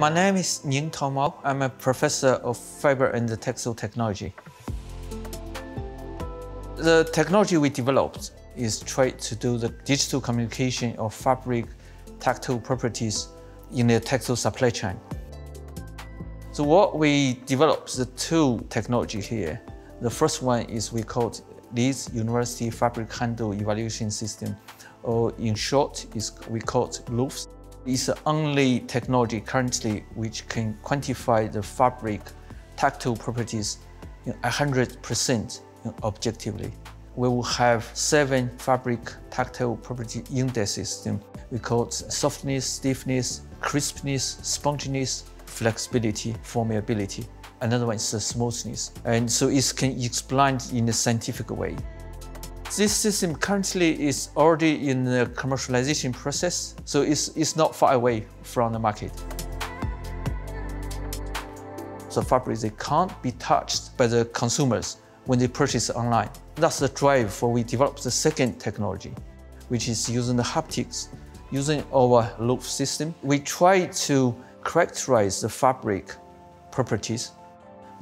My name is Ningtao Mao. I'm a professor of fiber and textile technology. The technology we developed is try to do the digital communication of fabric tactile properties in the textile supply chain. So what we developed, the two technology here. The first one is we call it Leeds University Fabric Handle Evaluation System, or in short, we call it LUFS. It's the only technology currently which can quantify the fabric tactile properties 100% objectively. We will have 7 fabric tactile property index systems. We call it softness, stiffness, crispness, sponginess, flexibility, formality. Another one is the smoothness. And so it can be explained in a scientific way. This system currently is already in the commercialization process, so it's not far away from the market. So fabrics, they can't be touched by the consumers when they purchase online. That's the drive for we developed the second technology, which is using the haptics. Using our loop system, we try to characterize the fabric properties.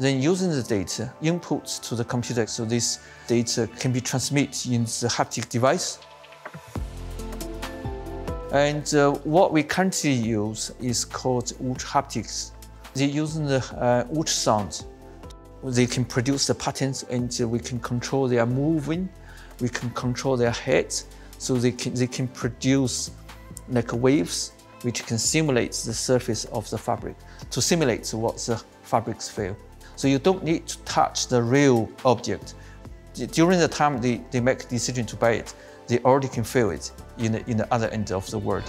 Then using the data, input to the computer, so this data can be transmitted in the haptic device. And what we currently use is called ultra haptics. They're using the ultrasound. They can produce the patterns, and we can control their moving. We can control their head, so they can produce like waves, which can simulate the surface of the fabric to simulate what the fabrics feel. So you don't need to touch the real object. During the time they make a decision to buy it, they already can feel it in the other end of the world.